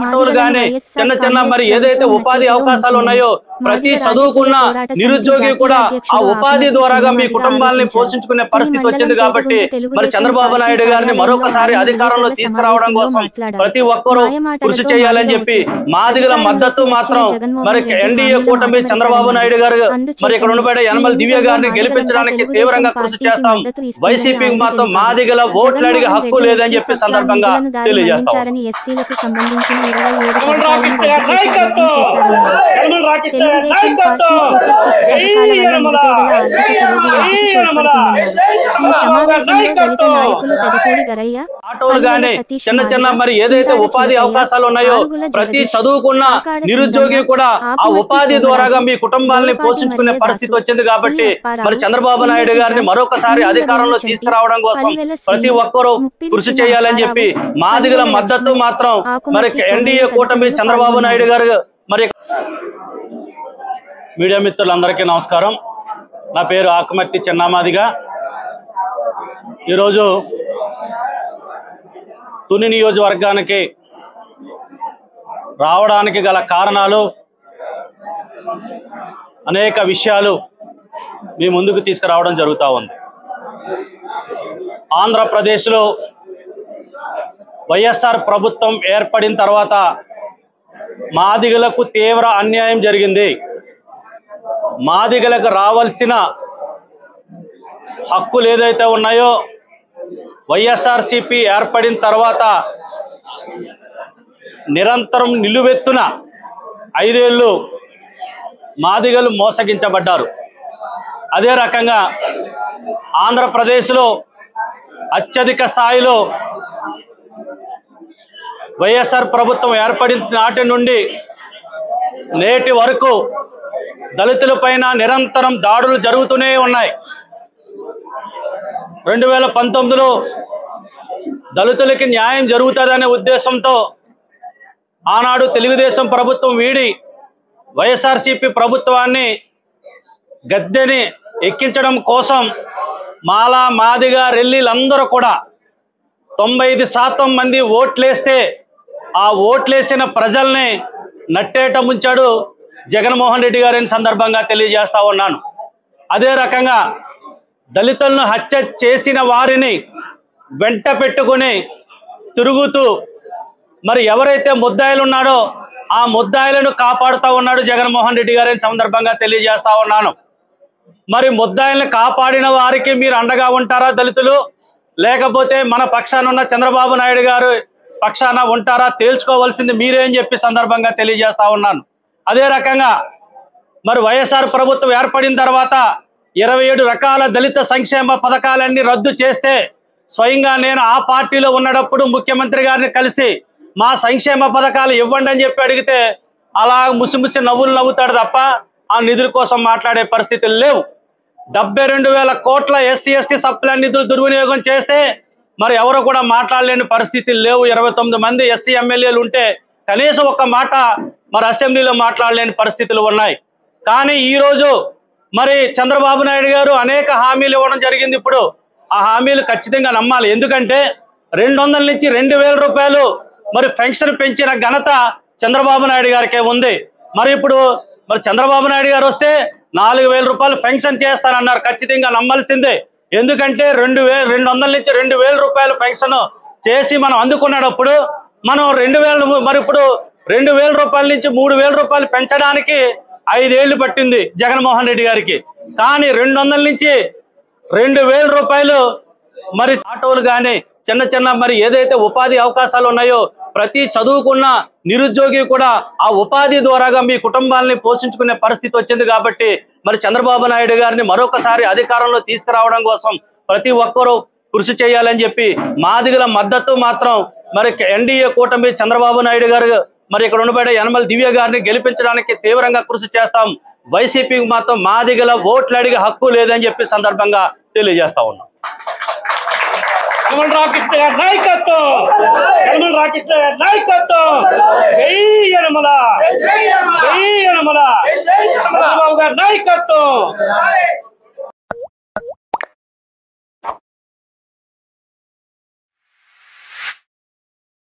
ఆటోలు గాని చిన్న చిన్న మరి ఏదైతే ఉపాధి అవకాశాలు ఉన్నాయో ప్రతి చదువుకున్న నిరుద్యోగి కూడా ఆ ఉపాధి ద్వారాగా మీ కుటుంబాలని పోషించుకునే పరిస్థితి వచ్చింది కాబట్టి మరి చంద్రబాబు నాయుడు గారిని మరొకసారి అధికారంలో తీసుకురావడం కోసం ప్రతి ఒక్కరూ కృషి చేయాలని చెప్పి మాదిగల మద్దతు మాత్రం మరి ఎన్డీఏ కూటమి చంద్రబాబు నాయుడు గారు మరి ఇక్కడ ఉండబడే యనమల దివ్య గారిని గెలిపించడానికి తీవ్రంగా కృషి చేస్తాం. వైసీపీకి మాత్రం మాదిగల ఓట్లు అడిగే హక్కు లేదని చెప్పి సందర్భంగా తెలియజేస్తాం. ఆటోలు గాని చిన్న చిన్న మరి ఏదైతే ఉపాధి అవకాశాలు ఉన్నాయో ప్రతి చదువుకున్న నిరుద్యోగి కూడా ఆ ఉపాధి ద్వారాగా మీ కుటుంబాలని పోషించుకునే పరిస్థితి వచ్చింది కాబట్టి మరి చంద్రబాబు నాయుడు గారిని మరొకసారి అధికారంలో తీసుకురావడం కోసం ప్రతి ఒక్కరూ కృషి చేయాలని చెప్పి మాదిగల మద్దతు మాత్రం మరి ఎన్డీఏ కూటమి చంద్రబాబు నాయుడు గారు మరి. మీడియా మిత్రులందరికీ నమస్కారం. నా పేరు ఆకుమర్తి చిన్నమాదిగా. ఈరోజు తుని నియోజకవర్గానికి రావడానికి గల కారణాలు అనేక విషయాలు మీ ముందుకు తీసుకురావడం జరుగుతూ ఉంది. ఆంధ్రప్రదేశ్లో వైఎస్ఆర్ ప్రభుత్వం ఏర్పడిన తర్వాత మాదిగలకు తీవ్ర అన్యాయం జరిగింది. మాదిగలకు రావాల్సిన హక్కులు ఏదైతే ఉన్నాయో వైఎస్ఆర్సీపీ ఏర్పడిన తర్వాత నిరంతరం నిలువెత్తున 5 ఏళ్ళు మాదిగలు మోసగించబడ్డారు. అదే రకంగా ఆంధ్రప్రదేశ్లో అత్యధిక స్థాయిలో వైఎస్ఆర్ ప్రభుత్వం ఏర్పడిన నాటి నుండి నేటి వరకు దళితులపైన నిరంతరం దాడులు జరుగుతూనే ఉన్నాయి. 2019లో దళితులకి న్యాయం జరుగుతుందనే ఉద్దేశంతో ఆనాడు తెలుగుదేశం ప్రభుత్వం వీడి వైఎస్ఆర్సీపీ ప్రభుత్వాన్ని గద్దెని ఎక్కించడం కోసం మాలా మాదిగా రెల్లీలందరూ కూడా 95% మంది ఓట్లేస్తే ఆ ఓట్లేసిన ప్రజల్ని నట్టేట ముంచాడు జగన్మోహన్ రెడ్డి గారిని సందర్భంగా తెలియజేస్తా ఉన్నాను. అదే రకంగా దళితులను హత్య చేసిన వారిని వెంట పెట్టుకుని తిరుగుతూ మరి ఎవరైతే ముద్దాయిలు ఉన్నాడో ఆ ముద్దాయిలను కాపాడుతూ ఉన్నాడు జగన్మోహన్ రెడ్డి గారిని సందర్భంగా తెలియజేస్తా ఉన్నాను. మరి ముద్దాయిలను కాపాడిన వారికి మీరు అండగా ఉంటారా దళితులు, లేకపోతే మన పక్షాన ఉన్న చంద్రబాబు నాయుడు గారు పక్షాన ఉంటారా తేల్చుకోవాల్సింది మీరే అని చెప్పి సందర్భంగా తెలియజేస్తా ఉన్నాను. అదే రకంగా మరి వైఎస్ఆర్ ప్రభుత్వం ఏర్పడిన తర్వాత 27 రకాల దళిత సంక్షేమ పథకాలన్నీ రద్దు చేస్తే స్వయంగా నేను ఆ పార్టీలో ఉన్నప్పుడు ముఖ్యమంత్రి గారిని కలిసి మా సంక్షేమ పథకాలు ఇవ్వండి అని చెప్పి అడిగితే అలా ముసిముసి నవ్వులు నవ్వుతాడు తప్ప ఆ నిధుల కోసం మాట్లాడే పరిస్థితులు లేవు. 72,000 కోట్ల ఎస్సీ ఎస్టీ సప్లై నిధులు దుర్వినియోగం చేస్తే మరి ఎవరు కూడా మాట్లాడలేని పరిస్థితులు లేవు. 29 మంది ఎస్సీ ఎమ్మెల్యేలు ఉంటే కనీసం ఒక్క మాట మరి అసెంబ్లీలో మాట్లాడలేని పరిస్థితులు ఉన్నాయి. కానీ ఈరోజు మరి చంద్రబాబు నాయుడు గారు అనేక హామీలు ఇవ్వడం జరిగింది. ఇప్పుడు ఆ హామీలు ఖచ్చితంగా నమ్మాలి. ఎందుకంటే 200 నుంచి 2,000 రూపాయలు మరి పెన్షన్ పెంచిన ఘనత చంద్రబాబు నాయుడు గారికే ఉంది. మరి ఇప్పుడు మరి చంద్రబాబు నాయుడు గారు వస్తే 4,000 రూపాయలు పెన్షన్ చేస్తానన్నారు. ఖచ్చితంగా నమ్మాల్సిందే. ఎందుకంటే 200 నుంచి 2,000 రూపాయలు పెన్షన్ చేసి మనం అందుకున్నప్పుడు మనం 2,000 మరి ఇప్పుడు 2,000 రూపాయల నుంచి 3,000 రూపాయలు పెంచడానికి 5 ఏళ్ళు పట్టింది జగన్మోహన్ రెడ్డి గారికి. కానీ 200 నుంచి 2,000 రూపాయలు మరి ఆటోలు కానీ చిన్న చిన్న మరి ఏదైతే ఉపాధి అవకాశాలు ఉన్నాయో ప్రతి చదువుకున్న నిరుద్యోగి కూడా ఆ ఉపాధి ద్వారాగా మీ కుటుంబాలని పోషించుకునే పరిస్థితి వచ్చింది కాబట్టి మరి చంద్రబాబు నాయుడు గారిని మరొకసారి అధికారంలో తీసుకురావడం కోసం ప్రతి ఒక్కరూ కృషి చేయాలని చెప్పి మాదిగల మద్దతు మాత్రం మరి ఎన్డీఏ కూటమి చంద్రబాబు నాయుడు గారు మరి ఇక్కడ ఉండబడే యనమల దివ్య గారిని గెలిపించడానికి తీవ్రంగా కృషి చేస్తాం. వైసీపీకి మాత్రం మాదిగల ఓట్లు అడిగే హక్కు లేదని చెప్పి సందర్భంగా తెలియజేస్తా ఉన్నాం. యనమల రామకృష్ణ గారి నాయకత్వం, యనమల రామకృష్ణ గారి నాయకత్వం. జై యనమల, జై యనమల, చంద్రబాబు గారి నాయకత్వం.